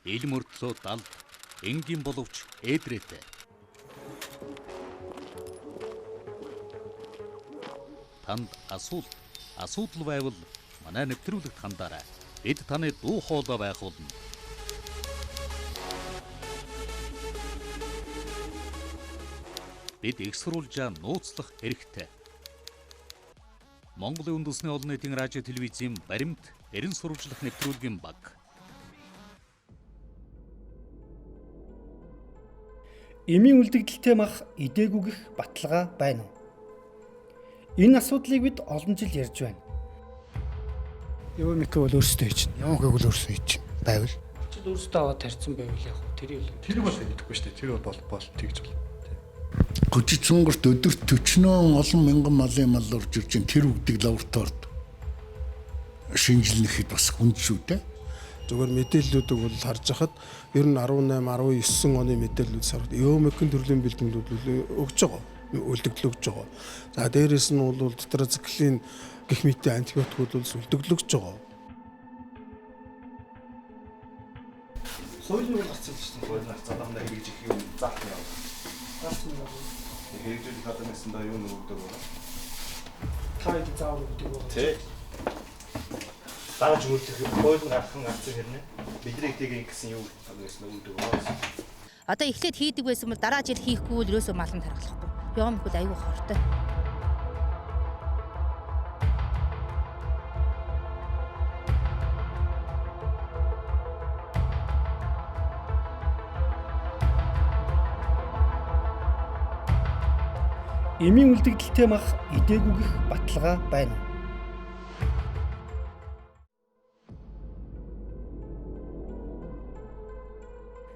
ил мөртлөө далд энгийн боловч ээдрээтэй. Танд асуудал байвал манай нэвтрүүлэгт хандаарай. Бид таны дуу хоолой байх болно. Бид их сурвалжаа нууцлах хэрэгтэй. Монголын үндэсний олон нийтийн радио телевизийн баримт эрен сурвалжлах нэвтрүүлгийн баг. Эмийн үлдэгдэлтэй мах идээгүй гэх баталгаа байна уу? Энэ асуудлыг бид олон жил ярьж байна. Явамик бол өөрсдөө хийж байна. Явамик бол өөрсдөө хийж байвал. Чи өөрсдөө аваад тарьсан байвал яг тэр бол мэдэхгүй шүү дээ. Тэр бол тэгж бол. Гожид сунгорт өдөрт 40 олон мянган малын мал орж ирж байна. Тэр үгдэг лабораторид шинжилнэхэд бас хүнд шүү дээ. Зүгээр мэдээллүүдийг бол харж хахад ер нь 18, 19 оны мэдээллүүд сард Явамикийн төрлийн бэлтгэлүүд өгж байгаа. Үлдэгдэл өгж байгаа. За дээрэс нь бол тетрациклин гэх мэт антибиотикууд бол үлдэгдэл өгж байгаа. Соёлын бол гарцсан шүү дээ. Соёлын гарцаадаа хийж их юм заах юм. Гарцсан юм. Хэрэгжил хадагнасандаа юу нөгөөдөг байна? Таад заавал өгдөг байна. Тэ. Дааж үрдэх соёлын гархан гарцсан хэрнээ. Бидний тийг ингэсэн юу хадагнасандаа өгдөг байна. Одоо эхлээд хийдэг байсан бол дараа жил хийхгүй бол ерөөсөө малан тархлахгүй. Явамик бол аюу хортой. Эмийн үлдэгдэлтэй мах идээгүй гэх баталгаа байна уу?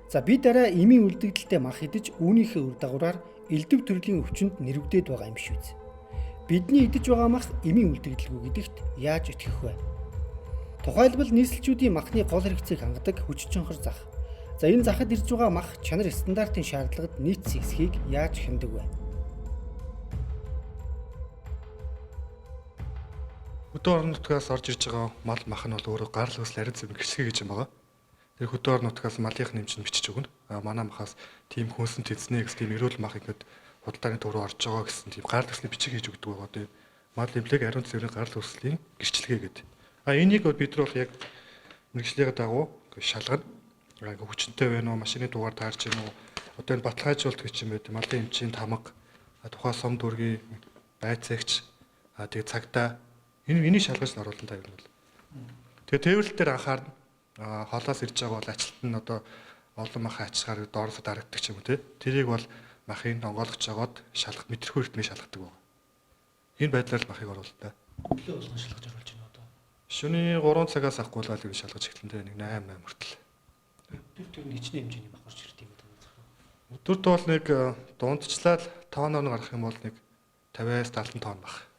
За бид дараа эмийн үлдэгдэлтэй мах идэж үүнийхээ үр дагавраар элдв төрлийн өвчнөд нэрвэгдээд байгаа юм шүү дээ. Бидний идэж байгаа мах эмийн үлдэгдэлгүй гэдэгт яаж итгэх вэ? Тухайлбал нийслэлчүүдийн махны гол хэрэгцээг хангадаг хүч чонхор зах. За энэ захад ирж байгаа мах чанар стандартын шаардлагад нийцсэн эсхийг яаж хэмдэг вэ? Хөдөө орон нутгаас орж ирж байгаа мал мах нь бол өөрөө гарал үүсэл арид зэвэн гэрчлэгээ гэж юм байгаа. Тэр хөдөө орон нутгаас малынх нэмж бичиж өгнө. Манай махаас тийм хүнсэн тэзнэ гэсэн тийм эрүүл мах ингээд худалдааны төв рүү орж байгаа гэсэн тийм гарал үүслийн бичиг хийж өгдөг байгаа. Одоо мал эмнэлэг ариун цэврийн гарал үүслийн гэрчлэгээ гэдэг. Энийг бид нар бол яг мэргэжлийн дагуу шалгана. Хүчнтэй байна уу, машины дугаар таарч байна уу? Одоо энэ баталгаажуулалт гэж юм байдаг. Малын эмчийн тамга, тухайн сум дүүргийн байцаагч, тэгээ цагтаа энийг шалгаж оруулан тавина бол. Тэгээ тээвэрлэл дээр анхаарна. Холоос ирж байгаа бол ачлалт нь одоо олон махын ачаар доороос дарагддаг ч юм уу те. Тэрийг бол махыг онгойлгож жагаад шалгах мэдрэхүй ритмийг шалгадаг байна. Энэ байдлаар л махыг оруулах та. Өглөө болгон шалгаж оруулж байна одоо. Шөнийн 3 цагаас ахгүйл л ингэ шалгаж эхлэнтэй нэг 8 хүртэл. Тэр нь хичнээн хэмжээний мах орж ирдэг юм байна. Өдөрт бол нэг дундчлал тоноор гарах юм бол нэг 50-аас 70 тонн мах.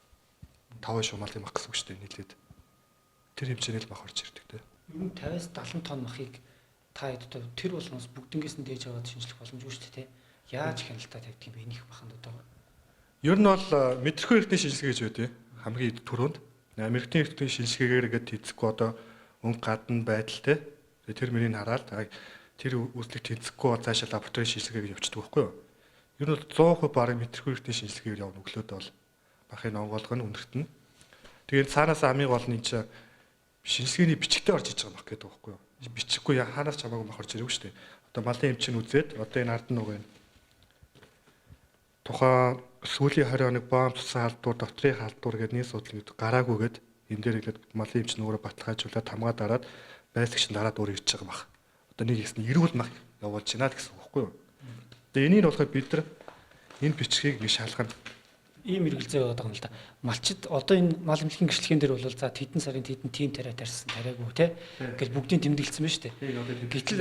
5 шумаалын мах гэсэн үг шүү дээ нийлээд. Тэр хэмжээний л мах орж ирдэг те. Ер нь 50-аас 70 тонн махыг та одоо тэр болгоноос бүгднгээс нь дээж аваад шинжлэх боломжгүй шүү дээ те. Яаж хяналтаа тавьдаг юм бэ энийх маханд одоо? Ер нь бол мэдрэхүй эртний шинжилгээ гэж байдаг. Хамгийн эд түрүүнд Америкийн эртний шинжилгээгээр ингээд эзэхгүй одоо өнгө гадна байдалтай. Тэр мөрийг хараад тэр үүслийг тэнцэхгүй цаашаа лабораторийн шинжилгээгээр явчихдаг байхгүй юу? Ер нь бол 100% бараг мэдрэхүй эртний шинжилгээгээр явна өглөөдөө бол махын онгойлго нь үнэртэн. Тэгээд цаанаас амиг бол нэг чинь шинжилгээний бичгтээ орж иж байгаа мах гэдэг байхгүй юу? Бичихгүй ханаас ч хамаагүй мах орж ирэх шүү дээ. Одоо малын эмч нь үзээд одоо энэ ард нь нөгөө тухайн сүүлийн 20 хоног баам цусан халдвар, дотрийн халдвар гэдэг нэг судлыг гараагүйгээд энэ дээр ихэд малын эмч нүрээ баталгаажуулаад хамгаа дараад байсагч нь дараад өөр ирж байгаа мах. Одоо нэг ихсэн эрүүл мах явуулж байна гэсэн үг байхгүй юу? Тэгээ энийг болохоо бид нар энэ бичгийг нэг шалгана. Ийм эргэлзээ яваад байгаа юм л да. Малчид одоо энэ мал эмнэлгийн гэрчлэгийн дээр бол за тэдэн сарын тэдэн тим тариа тарьсан тариагүй те. Ингээл бүгдийн тэмдэглэсэн байна шүү дээ. Гэтэл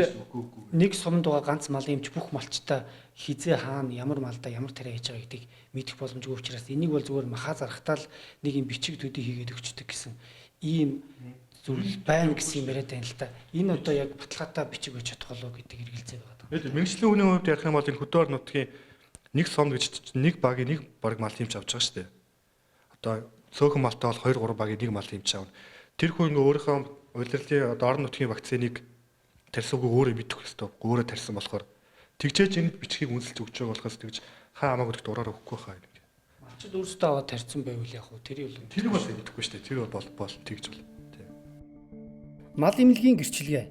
нэг сумд байгаа ганц малын эмч бүх малчтаа хизээ хаана ямар малдаа ямар тариа хийж байгаа гэдгийг мэдэх боломжгүй учраас энийг бол зүгээр махаа зарахтаа л нэг юм бичиг төдий хийгээд өгчдөг гэсэн ийм зүйл байна гэсэн юм яриад байна л да. Энэ одоо яг баталгаатай бичиг байж чадах болов гэдэг эргэлзээ байгаа. Мэргэжлийн хүний хувьд ярих юм бол энэ хөдөө орон нутгийн нэг сум гэж нэг багийн нэг баг мал юмч авч байгаа шүү дээ. Одоо цөөхөн малтай бол 2 3 багийн нэг мал юмч аавна. Тэр хүн өөрийнхөө улирлын орон нутгийн вакциныг тарьсаагүй өөрөө мэдэх хэрэгтэй. Өөрөө тарьсан болохоор тэгжээж энэ бичгийг үнэлж өгч байгаа болохоос тэгж хаа хамаагүй гэдэгт ураар өгөхгүй хаа юм. Малчид өөрсдөө аваад тарьсан байвал яг уу тэр юу Тэр бол мэдэхгүй шүү дээ. Тэр бол тэгж бол. Мал эмнэлгийн гэрчилгээ.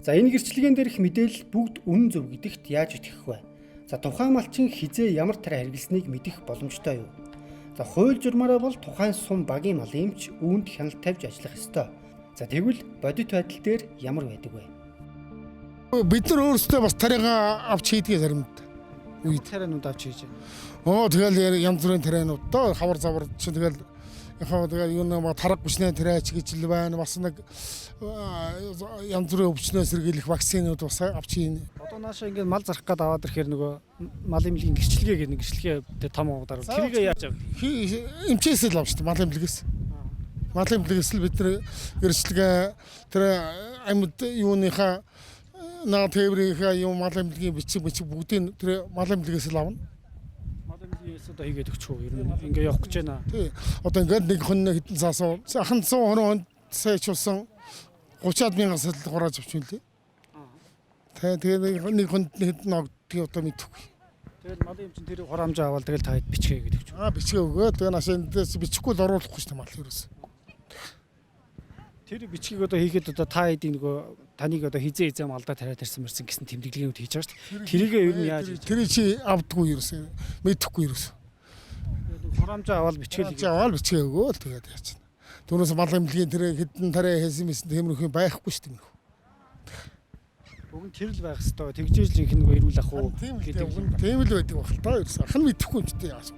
За энэ гэрчилгээнд дээрх мэдээлэл бүгд үнэн зөв гэдэгт яаж итгэх вэ? За тухайн малчин хизээ ямар тарай хэрэглэснийг мэдэх боломжтой юу? За хууль журмаараа бол тухайн сум багийн малын эмч үүнд хяналт тавьж ажиллах ёстой. За тэгвэл бодит байдал дээр ямар байдаг вэ? Бид нар өөрсдөө бас тарайгаа авч хийдгээ заримд. Тарианууд авч хийж байна. Тэгэл янз бүрийн тарианууд доо хавар завар чи тэгэл тэгэл юу нэг тараг бичнэ тариач гэж л байна. Бас нэг янз бүрийн өвчнөөс сэргийлэх вакцинууд бас авч хийн. Одоо наашаа ингээд мал зарах гээд аваад ирэхээр нөгөө мал эмнэлгийн гэрчилгээ гэдэг гэрчилгээ том угаар тэрийг яаж авах? Эмчээс л авч мал эмнэлгээс. Мал эмнэлгээс л бид нар гэрчилгээ тэр амьд юуныхаа наа тээврийнхаа юм мал эмнэлгийн бичиг бүгдийг тэр мал эмнэлгээс л авна. Мал эмнэлгээс одоо хийгээд өгчих үү? Ер нь ингээ явах гэж байна. Тий. Одоо ингээд нэг хүн хэдэн саасаа анхан 100 хононд сайжулсан 30-аад мянгаас л хурааж авч үлээ. Тэгээ нэг хүнд хэдэн ног тий одоо мэдэхгүй. Тэгэл мал эмчин тэр хураамжаа аваад тэгэл та хэд бичгээ гэдэг ч. Бичгээ өгөө. Тэгээ наашаа эндээс бичихгүй л оруулахгүй шүү дээ мал ерөөс. Тэр бичгийг одоо хийхэд одоо та хэдийн нөгөө таныг одоо хизээ малдаа тариа тарьсан мэрсэн гэсэн тэмдэглэгийг хийж байгаа шүү дээ. Тэрийгээ ер нь яаж тэр чи авдаггүй ерөөс мэдэхгүй ерөөс. хураамжаа аваад бичгээл аваад бичгээ өгөө л тэгээд яаж чинь. Түүнээс мал эмнэлгийн тэр хэдэн тарай хийсэн мэсэн тиймэрхүү байхгүй шүү дээ. Уг нь тэр л байх хэвээр тэгжээж л их нэг ирүүл ах уу гэдэг юм. Тийм л байдаг баг л та ерөөс ахын мэдэхгүй юм ч дээ яаж.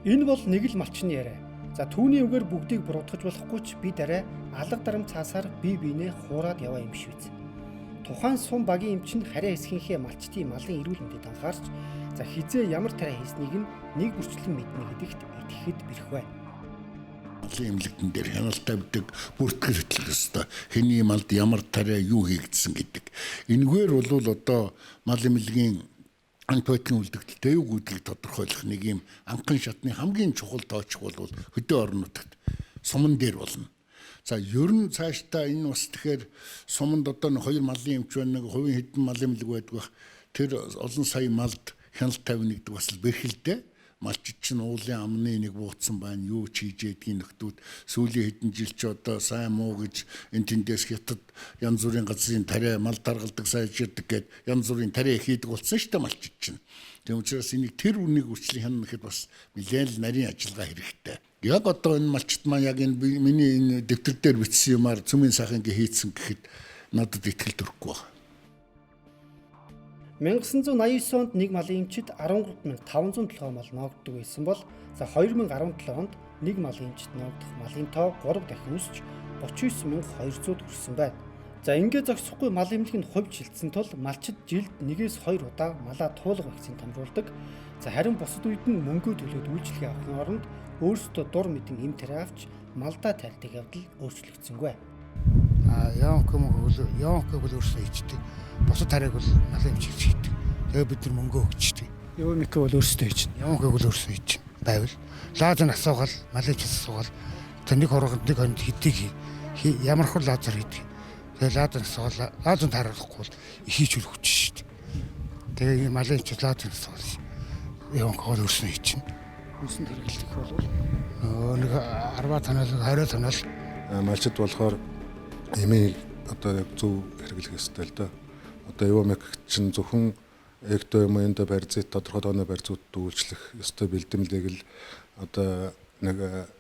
Энэ бол нэг л малчны яриа. За түүний үгээр бүгдийг буруутгаж болохгүй ч бид арай алга дарам цаасаар бие биенээ хуураад яваа юм шиг үз. Тухайн сум багийн эмч нь хараа эсхийнхээ малчтын малын эрүүл мэндэд анхаарч за хизээ ямар тарай хийснийг нь нэг бүрчлэн мэднэ гэдэгт итгэхэд бэрх бай. Малын эмнэлэгдэн дээр хяналт тавьдаг бүртгэл хөтлөх ёстой. Хэний малд ямар тарай юу хийгдсэн гэдэг. Энэгээр бол одоо мал эмнэлгийн антибиотикийн үлдэгдэлтэй юу гэдгийг тодорхойлох нэг юм анхан шатны хамгийн чухал тооцох бол хөдөө орон нутагт суман дээр болно. За ер нь цаашдаа энэ бас тэгэхээр суманд одоо 2 малын эмч байна, нэг хувийн хэдэн малын эмнэлэг байдаг. Тэр олон сая малд хяналт тавина гэдэг бас л бэрхэлтэй. Малчид чинь уулын амны нэг бууцсан байна, юу ч хийж ядгийн нөхдүүд сүүлийн хэдэн жил ч одоо сайн муу гэж энэ тэндээс хятад янз бүрийн газрын тариа мал даргалдаг сайжирдаг гэд янз бүрийн тариа хийдэг болсон шүү дээ малчид чинь. Тийм учраас энийг тэр үнийг үрчлэн хянах гэхэд бас нэлээд л нарийн ажиллагаа хэрэгтэй. Яг одоо энэ малчид маань яг энэ миний энэ дэвтэр дээр бичсэн юмар цөмийн сайхан гээ хийцэн гэхэд надад итгэл төрөхгүй байна. 1989 онд нэг малын эмчид 13507 мал ноогддог байсан бол за 2017 онд нэг малын эмчид ноогдох малын тоо 3 дахин өсч 39200-д хүрсэн байна. За ингээд зогсохгүй мал эмнэлэг нь хувьд шилжсэн тул малчид жилд 1-2 удаа малаа туулга вакцин тамруулдаг. За харин бусад үед нь мөнгө төлөөд үйлчилгээ авахын оронд өөрсдөө дур мэдэн эм тариа авч малдаа тайлдаг явдал өөрчлөгдсөнгүй. Яванхыг бол өөрсдөө хийдэг. Бусад тариаг бол малын эмч хийдэг. Тэгээ бид нар мөнгө өгчтэй. Явамик бол өөрсдөө хийж байна. Яванхыг бол өөрсдөө хийж байвал лазер асуугаал малын эмч асуугаал тэнийг хоргонд нэг хонд хэдийг ямар хөл лазер хийдэг. Тэгээ лазер асуугаал лазер тааруулахгүй бол хийж хөл хүч шүү дээ. Тэгээ малын эмч лазер асуугаал яванхыг бол өөрсдөө хийж байна. Үсэнд хэрэглэх бол нэг 10 танал 20 танал малчид болохоор эмээ одоо яг зөв хэрэглэх ёстой л да. Одоо Явамик чинь зөвхөн экто юм энэ барьцыг тодорхой тооны барьцуудад үйлчлэх ёстой бэлтгэлийг л одоо нэг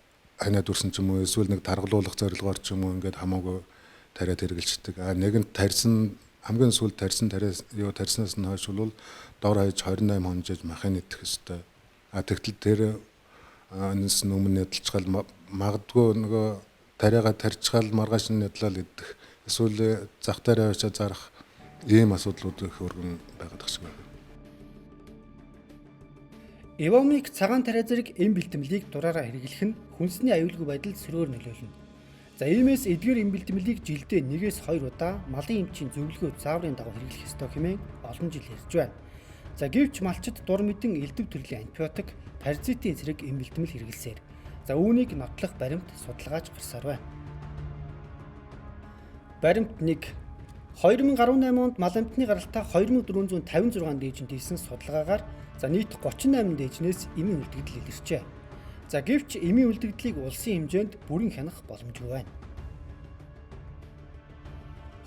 ханаа дүрсэн ч юм уу эсвэл нэг таргалуулах зорилгоор ч юм уу ингээд хамаагүй тариад хэрэгжилдэг. Нэг нь тарьсан хамгийн сүүл тарьсан тарьснаас нь хойш бол дор хаяж 28 хонжиж махын идэх ёстой. Тэгтэл тэр энэс өмнө ядалчгаал магадгүй нөгөө тариагаа тарьчгаал маргааш нь ядлал идэх эсвэл зах тариа очиж зарах ийм асуудлууд их өргөн байгаад байгаа шиг байна. Эвомик цагаан тариа зэрэг эм бэлтгэлийг дураараа хэрэглэх нь хүнсний аюулгүй байдал сөрөөр нөлөөлнө. За иймээс эдгээр эм бэлтгэлийг жилдээ 1-2 удаа малын эмчийн зөвлөгөө зааврын дагуу хэрэглэх ёстой хэмээн олон жил ярьж байна. За гэвч малчид дур мэдэн элдв төрлийн антибиотик, паразитын зэрэг эм бэлтгэл хэрэглэсээр за үүнийг нотлох баримт судалгааж гарсаар байна. Баримт 1 2018 онд мал амтны гаралтай 2456 дээжинд хийсэн судалгаагаар за нийт 38 дээжнээс эмийн үлдэгдэл илэрчээ. За гэвч эмийн үлдэгдлийг улсын хэмжээнд бүрэн хянах боломжгүй байна.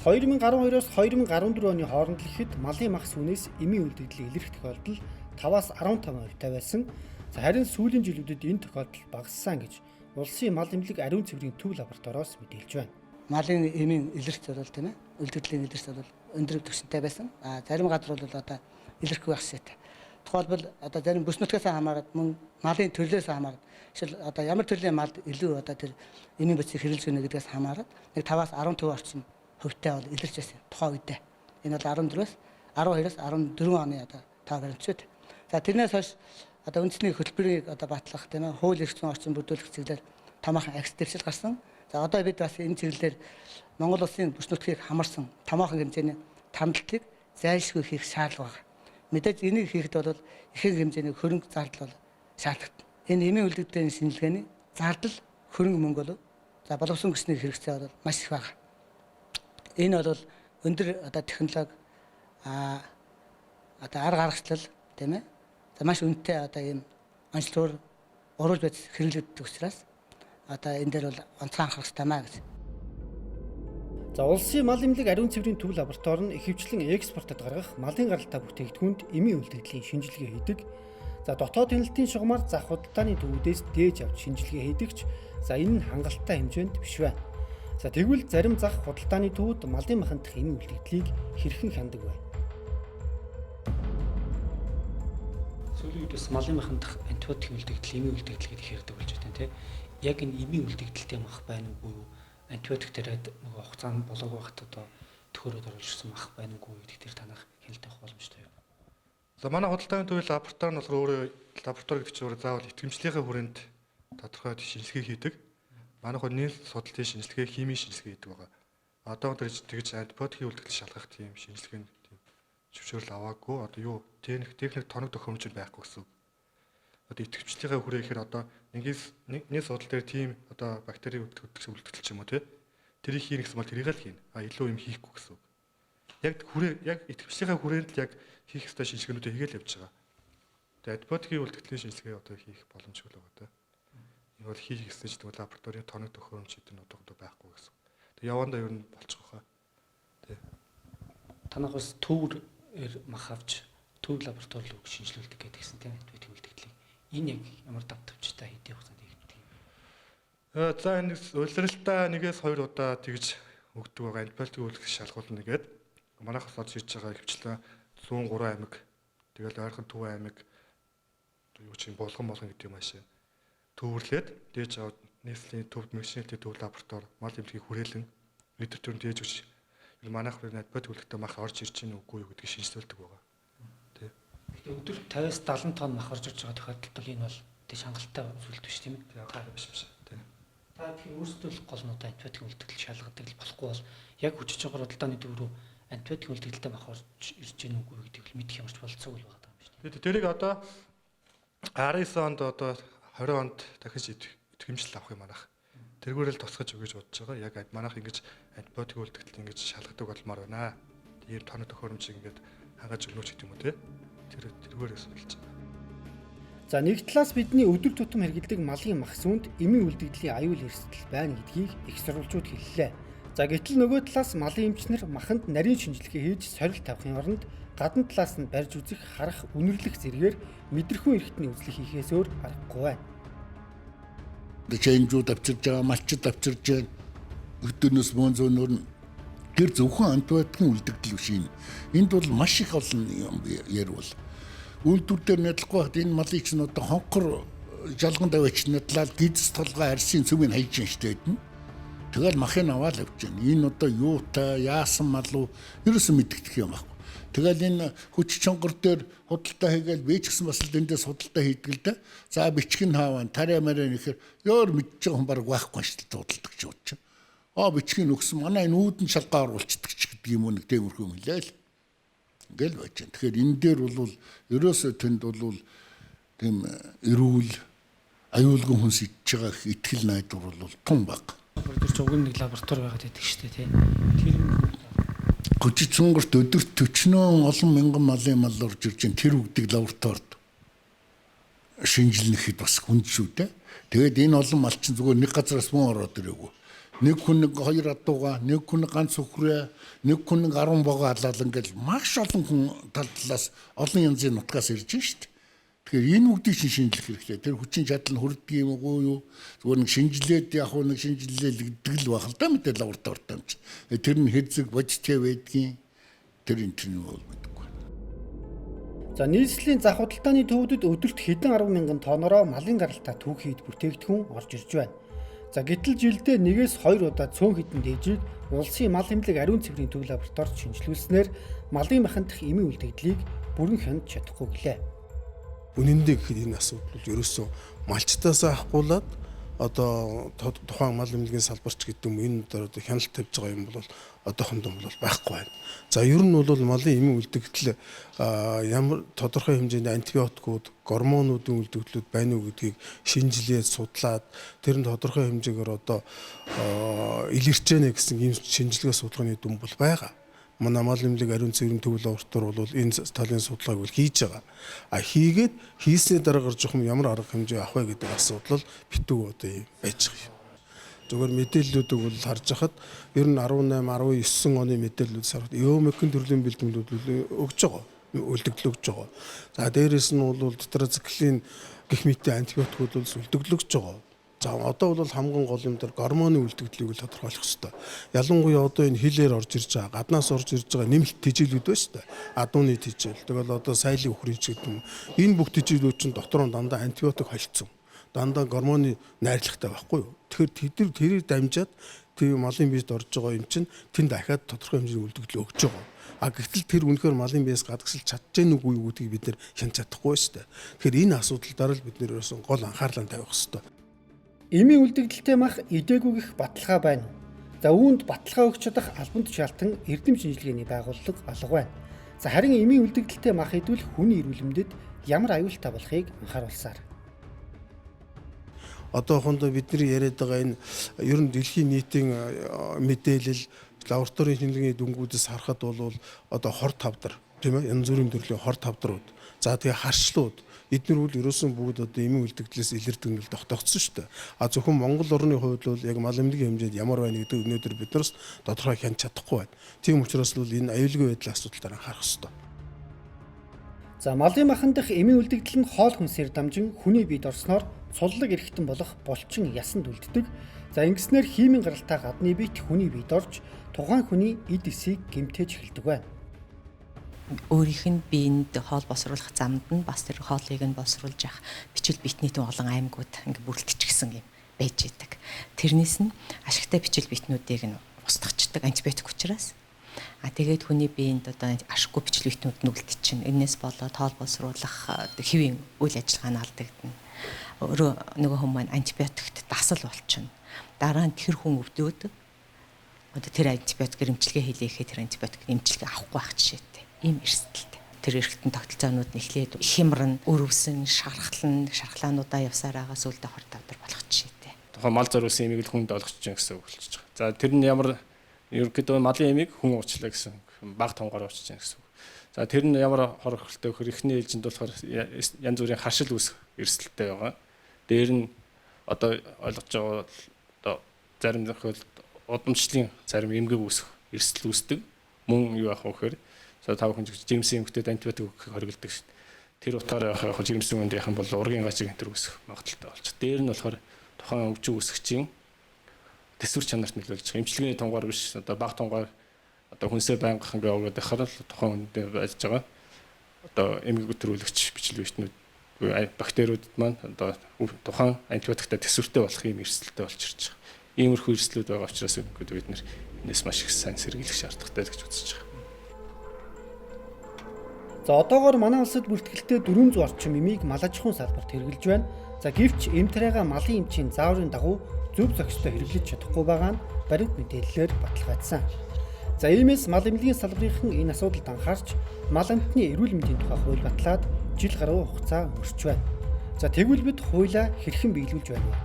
2012-оос 2014 оны хооронд л ихэд малын мах сүнээс эмийн үлдэгдэл илэрх тохиолдол 5-аас 15% байсан. За харин сүүлийн жилүүдэд энэ тохиолдол багассан гэж улсын мал эмнэлэг ариун цэврийн төв лабораториос мэдээлж байна. Малын эмийн илэрч бол тийм ээ үлдэгдлийн илэрч бол өндөр түвшинтэй байсан. Зарим газар бол одоо илэрхгүй байх шийдэ. Тухайлбал одоо зарим бүс нутгаас хамаарат мөн малын төрлөөс хамаарат жишээл одоо ямар төрлийн мал илүү одоо тэр эмийн бацыг хэрэглэж байна гэдгээс хамаарат нэг 5-аас 10% орчим хувьтай бол илэрч байсан тухайн үедээ. Энэ бол 14-өөс 12-оос 14 оны одоо тав баримтчууд. За тэрнээс хойш одоо үндэсний хөтөлбөрийг одоо батлах тийм ээ хууль эрх зүйн орчин бүрдүүлэх чиглэлээр томоохон акц дэвшил гарсан. За одоо бид бас энэ чиглэлээр Монгол улсын бүс нутгийг хамарсан томоохон хэмжээний тамдалтыг зайлшгүй хийх шаардлага байна. Мэдээж энийг хийхэд бол ихэнх хэмжээний хөрөнгө зардал бол шаардлагатай. Энэ эмийн үлдэгдлийн шинжилгээний зардал хөрөнгө мөнгө бол за боловсон гүсний хэрэгцээ бол маш их байна. Энэ бол өндөр одоо технологи одоо арга гаргачлал тийм ээ. За маш үнэтэй одоо ийм онцлогоор оруулж байж хэрэглэгддэг учраас одоо энэ дээр бол онцгой анхаарах хэрэгтэй маа гэж. За улсын мал эмнэлэг ариун цэврийн төв лаборатори нь ихэвчлэн экспортод гаргах малын гаралтай бүтээгдэхүүнд эмийн үлдэгдлийн шинжилгээ хийдэг. За дотоод хяналтын шугамар зах худалдааны төвүүдээс дээж авч шинжилгээ хийдэг ч за энэ нь хангалттай хэмжээнд биш байна. За тэгвэл зарим зах худалдааны төвүүд малын махандах эмийн үлдэгдлийг хэрхэн хяндаг вэ? Сүүлийн үед бас малын махандах антибиотик үлдэгдэл, эмийн үлдэгдэл гэдэг ярьдаг болж байна тийм. Яг энэ эмийн үлдэгдэлтэй мах байна уу? Антибиотик тараад нөгөө хугацаанд болоог байхад одоо төхөөрөд оруулсан мах байна уу гэдэг дээр танах хяналт авах боломжтой юу? За манай худалдааны төвийн лаборатори нь болохоор өөрөө лаборатори гэдэг чинь өөрөө заавал итгэмжлэгийн хүрээнд тодорхой шинжилгээ хийдэг. Манайх нийт судалтын шинжилгээ, химийн шинжилгээ хийдэг байгаа. Одоо тэгж антибиотикийн үлдэгдэл шалгах тийм шинжилгээний тийм зөвшөөрөл аваагүй. Одоо юу техник тоног төхөөрөмж байхгүй гэсэн. Одоо итгэвчлэгээ хүрээ ихээр одоо нэг судал дээр тийм одоо бактери үлдэгдэл ч юм уу тэрийг хийнэ гэсэн бол тэрийг л хийнэ. Илүү юм хийхгүй гэсэн. Яг итгэвчлэгээ хүрээнд л яг хийх ёстой шинжилгээнүүдээ хийгээл явж байгаа. Тэгээд антибиотикийн үлдэгдлийн шинжилгээ одоо хийх боломжгүй л байгаа. Энэ бол хийх гэсэн чинь лабораторийн тоног төхөөрөмж гэдэг нь одоо байхгүй гэсэн. Тэг явандаа ер нь болчих واخа. Тэ. Танах бас төвөр мах авч төв лаборатори руу шинжилүүлдэг гэдгийгсэн тийм антибиотик үлдэгдлийг. Энэ яг ямар давтамжтай хэдийн хугацаанд хийгддэг юм? За энэ улиралтай 1-2 удаа тэгж өгдөг байгаа антибиотик үлдэх шалгуулна нэгээд манайхаас олж хийж байгаа хөвчлэн 103 аймаг тэгэл ойрхон төв аймаг юу чинь болгон гэдэг юм аашаа төвөрлээд дээж аваад нийслэлийн төвд машинэлтийн төв лаборатори мал эмнэлгийг хүрээлэн литр төрөнд дээж өгч манайх антибиотик үлдэхтэй мах орж ирж чинь үгүй юу гэдгийг шинжилдэг байгаа. Өдөр 50-аас 70 тонн мах орж ирж байгаа тохиолдолд бол энэ бол тэг шангалтай зүйлд биш тийм ээ. Биш. Тийм. Та тэгэхээр өөрсдөө л гол нь антибиотик үлдэгдэл шалгадаг л болохгүй бол яг хүчиж байгаа худалдааны төв рүү антибиотик үлдэгдэлтэй мах орж ирж гэнэ үгүй гэдгийг л мэдэх ямарч болцоог л байгаа юм шүү дээ. Тэрийг одоо 19 онд одоо 20 онд дахиж итгэмжлэл авах юм манайх. Тэргүүрэл тусгаж өгөж бодож байгаа. Яг манайх ингэж антибиотик үлдэгдэл ингэж шалгадаг болмоор байна. Ийм тоног төхөөрөмжийг ингэж хангаж өгнөч гэдэг юм уу те. Тэргүүрээс болж байгаа. За нэг талаас бидний өдөр тутам хэрэглэдэг малын мах сүнд эмийн үлдэгдлийн аюул эрсдэл байна гэдгийг их сурвалжууд хэллээ. За гэтэл нөгөө талаас малын эмчнэр маханд нарийн шинжилгээ хийж сорилт тавихын оронд гадна талаас нь барьж үзэх, харах, үнэрлэх зэргээр мэдрэхүүн эрхтний үзлэг хийхээс өөр аргагүй байна. Дэчэнжүүд авчирж байгаа, малчид авчирж байгаа өдөрнөөс бөөнзөөнөр нь тэр зөвхөн антибиотикийн үлдэгдэл биш юм. Энд бол маш их олон юм ярил. Үйлдвэр дээр надлахгүй хад энэ малыг ч одоо хонхор жалган даваач надлаад гидс толгой арсын цөмийг хайж штэ хэдэн. Тэгэл махыг аваад авч байна. Энэ одоо юутай, яасан мал уу ерөөсөө мэддэгдэх юм байхгүй. Тэгэл энэ хүч чонгор дээр худалдаа хийгээл би ч гэсэн бас л эндээс худалдаа хийдэг л да. За бичиг нь хааваа, тарай мараа нэхэр ёор мэдж байгаа хүн баг байхгүй шүү дээ худалдаг ч бодож. Бичиг нь өгсөн манай энэ үүдэн шалгаа оруулцдаг ч гэдэг юм уу нэг тиймэрхүү юм хэлээ л. Ингээл байж байна. Тэгэхээр энэ дээр бол ерөөсөө тэнд бол тийм эрүүл аюулгүй хүн сэтж байгаа итгэл найдвар бол тун баг. Тэр ч уг нэг лаборатори байгаад байдаг шүү дээ тийм. Тэр Гожицонгорт өдөрт 40 олон мянган малын мал орж ирж байна. Тэр үгдийг лабораторид шинжилнэхэд бас хүнд шүү дээ. Тэгээд энэ олон мал чинь зүгээр нэг газараас мөн ороод ирээгүй. Нэг хүн нэг 2 адууга, нэг хүн ганц өхрөө, нэг хүн 10 богоо алаал ингээл маш олон хүн талаас олон янзын нутгаас ирж байна шүү дээ. Тэгэхээр энэ үгдийг шинжлэх хэрэгтэй. Тэр хүчин чадал нь хүрдэг юм уу юу? Зүгээр нэг шинжилээд яг нэг шинжилээлэгдэг л байх л да мэдээ лабораторид юм чи. Тэр нь хэзэг бодиттэй байдгийн тэр энэ нь бол мэдгүй. За нийслэлийн зах худалдааны төвүүдэд өдөрт хэдэн 10 мянган тоннороо малын гаралтай түүхийд бүтээгдэхүүн орж ирж байна. За гэтэл жилдээ 1-2 удаа цөөн хідэн дээжийг улсын мал эмнэлэг ариун цэврийн төв лабораторид шинжилүүлснээр малын махандах эмийн үлдэгдлийг бүрэн хянаж чадахгүй гэлээ. Үнэн дээр гэхэд энэ асуудал бол ерөөсөө малчтаас ахгуулаад одоо тухайн мал эмнэлгийн салбарч гэдэг юм энэ одоо хяналт тавьж байгаа юм бол одоохондоо бол байхгүй байна. За ер нь бол малын эмийн үлдэгдэл ямар тодорхой хэмжээний антибиотикууд, гормонуудын үлдэгдлүүд байна уу гэдгийг шинжилээд судлаад тэр нь тодорхой хэмжээгээр одоо илэрч гэнэ гэсэн ийм шинжилгээ судалгааны дүн бол байгаа. Манай мал эмнэлэг ариун цэврийн төв лаборатори бол энэ талын судалгааг бол хийж байгаа. Хийгээд хийсний дараа гарч ирэх юм ямар арга хэмжээ авах вэ гэдэг асуудал битүү одоо юм байж байгаа юм. Зөвхөн мэдээллүүдийг бол харж хахад ер нь 18, 19 оны мэдээллүүд сард Eomycin төрлийн бэлтгэлүүд өгж байгаа. Үлдэгдэл өгж байгаа. За дээрэс нь бол тетрациклин гэх мэтийн антибиотикууд бол үлдэгдэл өгж байгаа. За одоо бол хамгийн гол юм дээр гормоны үлдэгдлийг л тодорхойлох хэрэгтэй. Ялангуяа одоо энэ хилээр орж ирж байгаа, гаднаас орж ирж байгаа нэмэлт тэжээлүүд байна шүү дээ. Адууны тэжээл. Тэгэл одоо сайлын өхрийн ч гэдэг юм. Энэ бүх тэжээлүүд чинь дотор нь дандаа антибиотик холцсон. Дандаа гормоны найрлагатай байхгүй юу? Тэгэхээр тэрийг дамжаад тийм малын биед орж байгаа юм чинь тэнд дахиад тодорхой хэмжээний үлдэгдэл өгч байгаа. Гэтэл тэр үнэхээр малын биес гадагсалж чадчихэв нүг үү гэдгийг бид нэр хянаж чадахгүй шүү дээ. Тэгэхээр энэ асуудал бид нэр ерөөсөн гол анхаарлаа тавих хэрэгтэй. Эмийн үлдэгдэлтэй мах идээгүй гэх баталгаа байна. За үүнд баталгаа өгч чадах албан тушаалтан эрдэм шинжилгээний байгууллага алга байна. За харин эмийн үлдэгдэлтэй мах идвэл хүний эрүүл мэндэд ямар аюултай болохыг анхааруулсаар. Одоохондоо бидний яриад байгаа энэ ер нь дэлхийн нийтийн мэдээлэл лабораторийн шинжилгээний дүнгуудээс харахад бол одоо хор тавдар тийм ээ янз бүрийн төрлийн хор тавдрууд за тэгээ харшлууд эдгээр бол ерөөсөн бүгд одоо эмийн үлдэгдлээс илэрдэг нь тогтогдсон шүү дээ. Зөвхөн Монгол орны хувьд бол яг мал эмнэлгийн хэмжээнд ямар байна гэдэг өнөөдөр бид нараас тодорхой хянж чадахгүй байна. Тийм учраас бол энэ аюулгүй байдлын асуудал дараа харах хэрэгтэй. За малын махандах эмийн үлдэгдэл нь хоол хүнсээр дамжин хүний биед орсноор цуллаг эрэхтэн болох булчин ясанд үлддэг. За ингэснээр хиймийн гаралтай гадны биет хүний биед орж тухайн хүний эд эсийг гэмтээж эхэлдэг байна. Өөрийнх нь биед хоол босруулах замд нь бас тэр хоолыг нь боловсруулж явах бичил битнийтэн олон аймагуд ингээ бүрэлдэжсэн юм байж идэг. Тэрнээс нь ашигтай бичил битнүүдийг нь устгачдаг антибиотик учраас тэгээд хүний биед одоо ашиггүй бичил битнүүд нь үлдчихэв. Энээс болоод хоол боловсруулах хэвийн үйл ажиллагаа нь алдагдана. Өөрөө нөгөө хүмүүс маань антибиотикт дасал болчихно. Дараа нь тэр хүн өвдөөд одоо тэр антибиотик эмчилгээ хийлээхэд тэр антибиотик эмчилгээ авахгүй байх жишээтэй. Ийм эрсдэлтэй. Тэр эргэлтэн тогтолцоонууд нь эхлээд хямран, өрөвсөн, шархлаануудаа явсаар байгаа сүлдө хор тавдар болох жишээтэй. Тухайн мал зориулсан эмийг л хүнд олгоч чинь гэсэн үг болчихж байгаа. За тэр нь ямар ерөнхийдөө малын эмийг хүн уучлаа гэсэн баг тонгоор уучлж чинь гэсэн үг. За тэр нь ямар хор хөлтэй вөхөр ихний ээлжинд болохоор янз бүрийн харшил үүсэх эрсдэлтэй байгаа. Дээр нь одоо ойлгож байгаа одоо зарим тохиолдолд удамшлын зарим эмгэг үүсэх эрсдэл үүсдэг. Мөн юу яах вэ гэхээр тав хүн жирэмсэн эмгэгтэйд антибиотик өгөх хориглодог шүү дээ. Тэр утгаараа яг жирэмсэн үндийнхэн бол ургийн гажиг энэ үүсэх магадaltaй болчих. Дээр нь болохоор тухайн өвчин үүсгчийн төсвөр чанарт нөлөөлж байгаа. Эмчилгээний тунгаар биш одоо баг тунгаар одоо хүнсээ байнга ингээ өгöd байхаар л тухайн үндэ байж байгаа. Одоо эмгэг өтрүүлэгч бичил битнүүд бактериуд маань одоо тухайн антибиотиктай төсвөртэй болох юм эрсдэлтэй болж ирж байгаа. Иймэрхүү эрсдлүүд байгаа учраас бид нэр энэс маш их сайн сэргийлэх шаардлагатай гэж үзэж байгаа. За одоогоор манай улсад бүртгэлтэй 400 орчим эмийг мал аж ахуйн салбарт хэрэглэж байна. За гэвч эмтрэга малын эмчийн зааврын дагуу зөв зохистой хэрэглэж чадахгүй байгаа нь баримт мэдээллээр баталгаажсан. За иймээс мал эмнэлгийн салбарынхан энэ асуудалд анхаарч мал амтны эрүүл мэндийн тухай хууль батлаад жил гаруй хугацаа өнгөрч байна. За тэгвэл бид хуулиа хэрхэн биелүүлж байна вэ?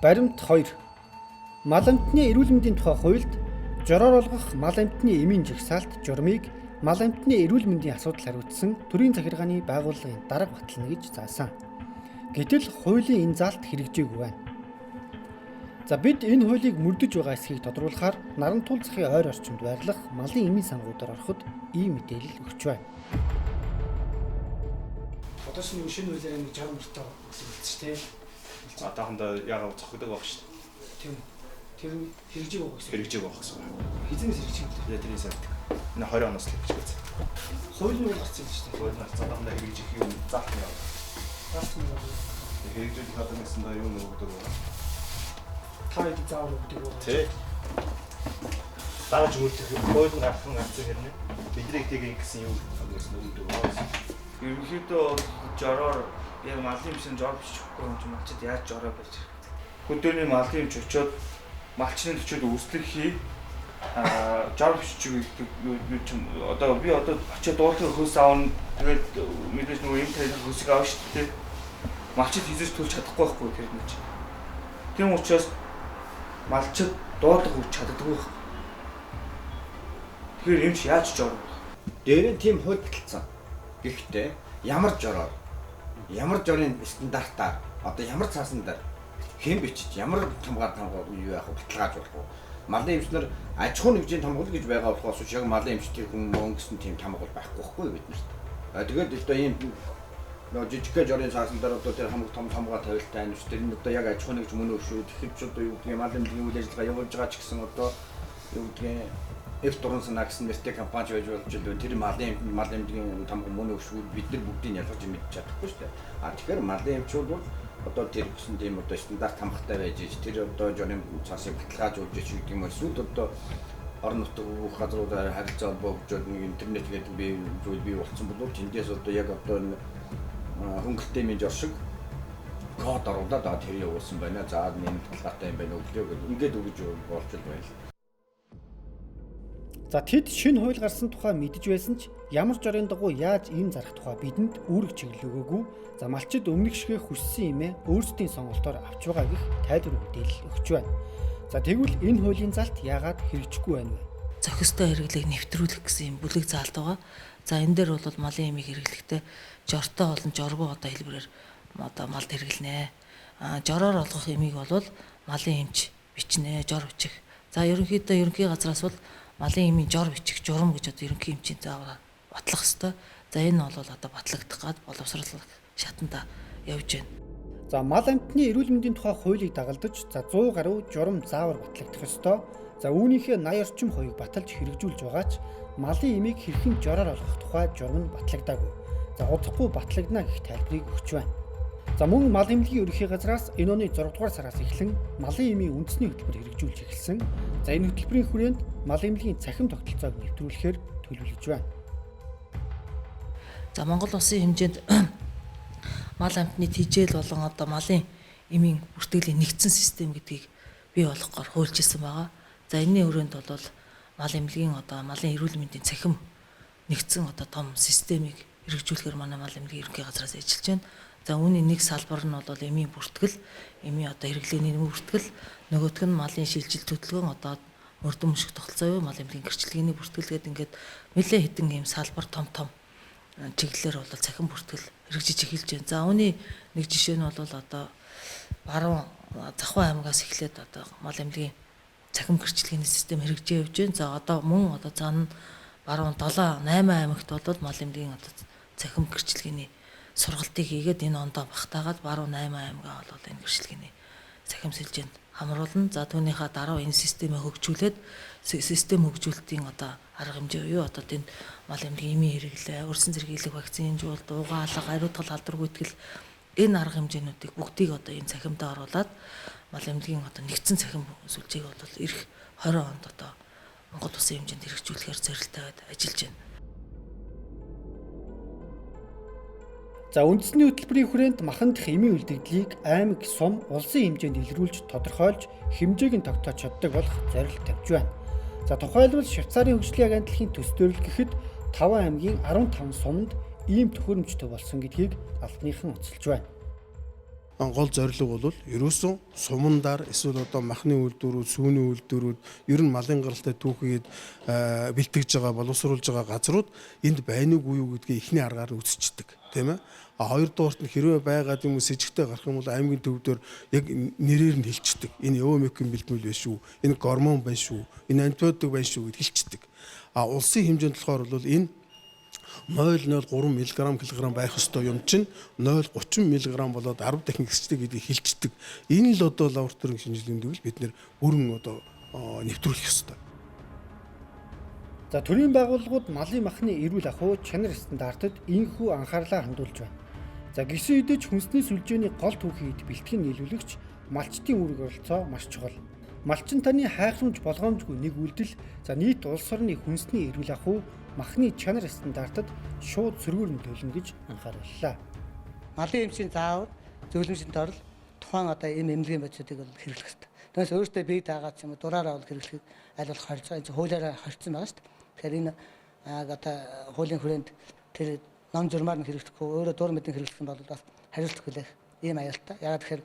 Баримт 2. Мал амтны эрүүл мэндийн тухай хуульд Жороор олгох мал амьтны эмийн жагсаалт журмыг мал амьтны эрүүл мэндийн асуудал хариуцсан төрийн захиргааны байгууллагын дарга батална гэж заасан. Гэтэл хуулийн энэ заалт хэрэгжээгүй байна. За бид энэ хуулийг мөрдөж байгаа эсхийг тодруулахаар Нарантул захын ойр орчимд байрлах малын эмийн сангуудаар ороход ийм мэдээлэл өгч байна. Одоо шинэ хуулиар нэг 60 мөртөө үзүүлсэн шүү дээ. Одоохондоо яагаад зохидог байх шүү дээ. Тэр хэрэгжээг байгаа гэсэн. Хэрэгжээг байх гэсэн. Хизээс хэрэгжих юм бэ? Тэрний сайд. Энэ 20 оноос л хэрэгжих гэсэн. Хууль нь гарсан шүү дээ. Хууль нь одоохондоо хэрэгжих юм заах юм. Заах юм байна. Хэрэгжүүлэх одоо нэсэндээ юу нөгөөдөг вэ? Та хэд заавар өгдөг вэ? Тий. Дааж үлдэх хууль нь гарсан гарсан хэрнээ бидний тийм гэсэн юм нэгсэн өгдөг байна. Ерөнхийдөө жороор яг малын юмшин жор бичихгүй юм чи малчид яаж жороо болж хөдөөний малын юмч очиод малчны төчөд үүслэг хий жор бичих гэдэг юу ч одоо би одоо очиод дуудлага хөөс аавна тэгээд мэдээж нөгөө юм тарих хөөсийг аав шүү дээ малчид хийж төлж чадахгүй байхгүй тэр нь чи тийм учраас малчид дуудлага өгч чаддаггүй байх тэгэхээр юм чи яаж жор дээр нь тийм хууль баталсан. Гэхдээ ямар жороор ямар жорын стандартаар одоо ямар цаасан дээр хэн бичиж ямар хамгаар юу яах вэ баталгаажуулах вэ? Малын эмчнэр аж ахуйн нэгжийн хамгаалал гэж байгаа болохоос яг малын эмчтэй хүн мөн гэсэн тийм хамгаалал байхгүй байхгүй биднэрт. Тэгээд одоо ийм нөө жижиг жорын цаасан дээр одоо тэр хамаг том хамгаа тавилттай энэ тэр нь одоо яг аж ахуйн нэгж мөн өшөө тэгэхэд ч одоо юу гэдгийг малын эмчийн үйл ажиллагаа явуулж байгаа ч гэсэн одоо юу гэдгийг F4 санаа гэсэн нэртэй компани байж болж байгаа тэр малын эмчийн тамга мөн өшөө бид нар бүгдийг ялгаж мэдчих чадахгүй шүү дээ. Тэгэхээр малын эмчүүд бол одоо тэр гэсэн тийм одоо стандарт хамгаалтай байж тэр одоо жорын цаасыг баталгаажуулж гэдэг юм эсвэл одоо орон нутгийн бүх газруудаар харилцаа холбоо өгчөөд нэг интернет гэдэг бий болсон бол тэндээс одоо яг одоо хөнгөлтэй мэж оршиг код оруулаад тэр явуулсан байна. За нэг баталгаатай юм байна өглөө гэдэг ингээд өгж болж байна. За тэд шинэ хууль гарсан тухай мэдж байсан ч ямар жорын дагуу яаж ийм зарах тухай бидэнд үүрэг чиглэлөөгөөгүй. За малчид өмнөх шигээ хүссэн юмээ өөрсдийн сонголтоор авч байгаа гэх тайлбар мэдээлэл өгч байна. За тэгвэл энэ хуулийн залт яагаад хэрэгжихгүй байна вэ? Зохистой хэрэглээг нэвтрүүлэх гэсэн юм бүлэг заалт байгаа. За энэ дээр бол малын эмийг хэрэглэхдээ жортой болон жоргүй одоо хэлбэрээр одоо малд хэрэглэнэ. Жороор олгох эмийг бол малын эмч бичнэ, жор бичих. За ерөнхийдөө ерөнхий газраас бол малын эмийн жор бичих журам гэж одоо ерөнхий эмчийн заавар батлах ёстой. За энэ бол одоо батлагдах гад боловсруулах шатанда явж байна. За мал амьтны эрүүл мэндийн тухай хуулийг дагалдаж за 100 гаруй журам заавар батлагдах ёстой. За үүнийхээ 80 орчим хувийг баталж хэрэгжүүлж байгаа ч малын эмийг хэрхэн жороор олгох тухай журам нь батлагдаагүй. За удахгүй батлагдана гэх тайлбарыг өгч байна. За мөн мал эмнэлгийн ерөнхий газраас энэ оны 6 дугаар сараас эхлэн малын эмийн үндэсний хөтөлбөр хэрэгжүүлж эхэлсэн. За энэ хөтөлбөрийн хүрээнд мал эмнэлгийн цахим тогтолцоог нэвтрүүлэхээр төлөвлөж байна. За Монгол улсын хэмжээнд мал амьтны тижэл болон одоо малын эмийн бүртгэлийн нэгдсэн систем гэдгийг бий болгохоор хуульчилсан байгаа. За энэний хүрээнд бол мал эмнэлгийн одоо малын эрүүл мэндийн цахим нэгдсэн одоо том системийг хэрэгжүүлэхээр манай мал эмнэлгийн ерөнхий газраас ажиллаж байна. За үүний нэг салбар нь бол эмийн бүртгэл, эмийн одоо хэрэглээний бүртгэл, нөгөөх нь малын шилжилт хөдөлгөөн одоо мөрдөн мөшг тогтолцоо юу мал эмнэлгийн гэрчлэгээний бүртгэл гэдэг ингээд нэлээд хэдэн ийм салбар том чиглэлээр бол цахим бүртгэл хэрэгжиж эхэлж байна. За үүний нэг жишээ нь бол одоо баруун Захуй аймагаас эхлээд одоо мал эмнэлгийн цахим гэрчлэгээний систем хэрэгжиж явж байна. За одоо мөн одоо цаана баруун 7, 8 аймагт бол мал эмнэлгийн одоо цахим гэрчлэгээний сургалтыг хийгээд энэ ондоо багтаагаад баруун 8 аймгаа бол энэ гэрчлэгээний цахим сэлжээнд хамруулна. За түүнийхээ дараа энэ системээ хөгжүүлээд систем хөгжүүлэлтийн одоо арга хэмжээ юу одоо тэнд мал эмнэлгийн эмийн хэрэглээ, өрсөн зэрэглэх вакцинжуулалт, угаалга, ариутгал халдвар гүйтгэл энэ арга хэмжээнүүдийг бүгдийг одоо энэ цахимдаа оруулаад мал эмнэлгийн одоо нэгдсэн цахим сүлжээг бол эх 20 онд одоо Монгол улсын хэмжээнд хэрэгжүүлэхээр зорилттой ажиллаж байна. За үндэсний хөтөлбөрийн хүрээнд махан дэх эмийн үлдэгдлийг аймаг, сум, улсын хэмжээнд илрүүлж тодорхойлж хэмжээг нь тогтоож чаддаг болох зорилт тавьж байна. За тухайлбал Швейцарын хөгжлийн агентлагийн төс төрөл гэхэд 5 аймгийн 15 сумд ийм төхөөрөмжтэй болсон гэдгийг албаныхан онцолж байна. гол зорилго бол ерөөсөн сумандар эсвэл одоо махны үйлдвэрүүд, сүүний үйлдвэрүүд ер нь малын гаралтай түүхийд бэлтгэж байгаа, боловсруулж байгаа газрууд энд байна уу юу гэдгийг эхний аргаар нь үзчихдэг, тийм ээ. Хоёрдугаарт нь хэрвээ байгаад юм с сэжигтэй гарах юм бол аймгийн төвдөр яг нэрээр нь хэлчихдэг. Энэ өвмөкийн бэлтгэл байна шүү. Энэ гормон байна шүү. Энэ антибиотик байна шүү гэж хэлчихдэг. Улсын хэмжээнд болохоор бол энэ 0.03 мг/кг байх ёстой юм чинь 0.30 мг болоод 10 дахин ихсдэг гэдгийг хэлчихдэг. Энэ л одоо лабораторийн шинжилгээнд бид нэр бүрэн одоо нэвтрүүлэх ёстой. За төрийн байгууллагууд малын махны эрүүл ахуй чанар стандартад инхүү анхаарлаа хандуулж байна. За гисэн үдэж хүнсний сүлжээний гол түүхийд бэлтгэн нийлүүлэгч малчтын үүрэг оролцоо маш чухал. Малчин таны хайхламж болгоомжгүй нэг үйлдэл за нийт улс орны хүнсний эрүүл ахуй махны чанар стандартад шууд сөргөөр нөлөөлнө гэж анхаарууллаа. Малын эмчийн заавар зөвлөмжөнд орол тухайн одоо эмнэлгийн бодисуудыг бол хэрэглэх хэрэгтэй. Тэгээс өөртөө бие даагаад ч юм уу дураараа бол хэрэглэхэд аль болох харж байгаа. Энэ хуулиараа хоригдсон байгаа шүү дээ. Тэгэхээр энэ одоо хуулийн хүрээнд тэр ном журмаар нь хэрэглэхгүй өөрөө дур мэдэн хэрэглэх юм бол бас хариуцлага хүлээх ийм аюултай. Ягаад тэгэхээр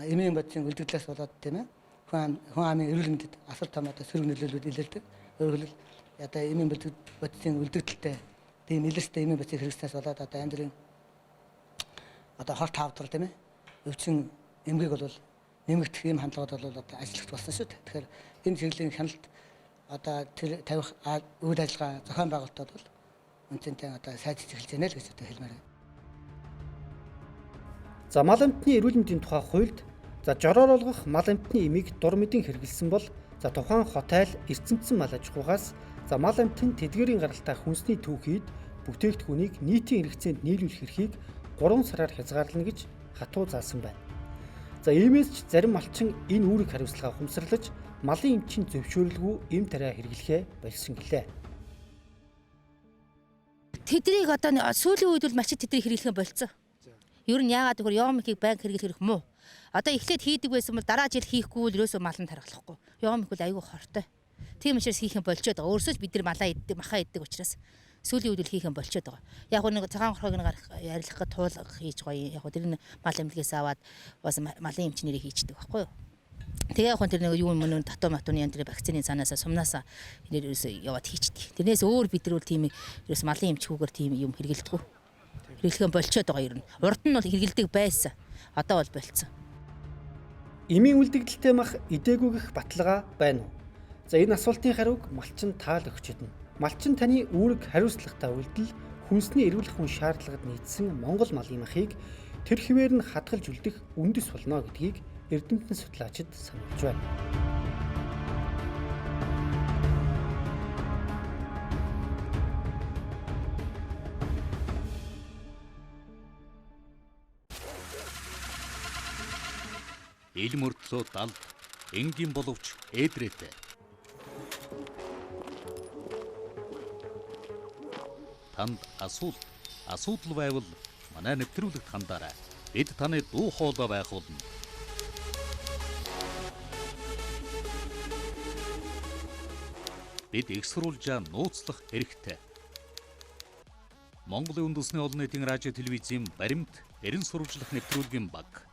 эмийн бодисын үлдэгдлээс болоод тийм ээ хүн амын эрүүл мэндэд асар том одоо сөрөг нөлөөлөлүүд илэрдэг. Өөрөөр хэлбэл одоо эмийн бодисын үлдэгдэлтэй тийм илэрхтэй эмийн бодисыг хэрэглэснээс болоод одоо янз бүрийн одоо хорт хавдар тийм ээ өвчин эмгэг бол нэмэгдэх ийм хандлагууд бол одоо ажиллах болсон шүү дээ. Тэгэхээр энэ чиглэлийн хяналт одоо тэр тавих үйл ажиллагаа зохион байгуулалтууд бол үнцэнтэй одоо сайжирч эхэлж байна л гэж одоо хэлмээр байна. За мал амтны эрүүл мэндийн тухай хуульд за жороор олгох мал амтны эмийг дур мэдэн хэрэглэсэн бол за тухайн хот айл эрдэмтсэн мал аж ахуйгаас за мал амтны тэдгэрийн гаралтай хүнсний түүхийд бүтээгдэхүүнийг нийтийн хэрэгцээнд нийлүүлэх эрхийг 3 сараар хязгаарлана гэж хатуу заасан байна. За иймээс ч зарим малчин энэ үүрэг хариуцлагаа ухамсарлаж малын эмчийн зөвшөөрөлгүй эм тариа хэрэглэхээ болсон гэлээ. Тэдрийг одоо сүүлийн үед бол малчид тэдрийг хэрэглэх юм болцсон. Ер нь яагаад гэвэл ёомикийг банк хэрэглэх хэрэг муу. Одоо эхлээд хийдэг байсан бол дараа жил хийхгүй бол ерөөсөө мал нь тархлахгүй. Ёомик бол айгүй хортой. Тийм учраас хийх юм болчиход байгаа. Өөрөөсөө бид нар малаа иддэг, махаа иддэг учраас сүүлийн үед хийх юм болчиход байгаа. Яг нэг цагаан хорхойг ярилах гэж туулах хийж гоё. Яг тэр нь мал эмнэлгээс аваад бас малын эмч нэрийг хийждэг байхгүй юу? Тэгээ яг тэр нэг юу юм нөө татуу матууны янз бүрийн вакцины цаанаасаа сумнаасаа энэ ерөөсөө яваад хийчдэг. Тэрнээс өөр бид нар бол тийм ерөөс малын эмчгүүгээр тийм юм хэрэгэлдэггүй. Хэрэглэх болчиход байгаа ер нь. Урд нь бол хэрэгэлдэг байсан. Одоо бол болцсон. Эмийн үлдэгдэлтэй мах идээгүйгэх баталгаа байна уу? За энэ асуултын хариуг малчин таал өгч идэнэ. Малчин таны үүрэг хариуцлагатай үйлдэл хүнсний эрүүл ахуйн шаардлагад нийцсэн Монгол малын махыг тэр хിവэр нь хадгалж үлдэх үндэс болно гэдгийг эрдэмтэн судлаачид сануулж байна. Ил мөрдлөө далд энгийн боловч ээдрээтэй. Танд асуудал байвал манай нэвтрүүлэгт хандаарай. Бид таны дуу хоолой байх болно. Бид их сурвалжаа нууцлах хэрэгтэй. Монголын үндэсний олон нийтийн радио телевизийн баримт эрен сурвалжлах нэвтрүүлгийн баг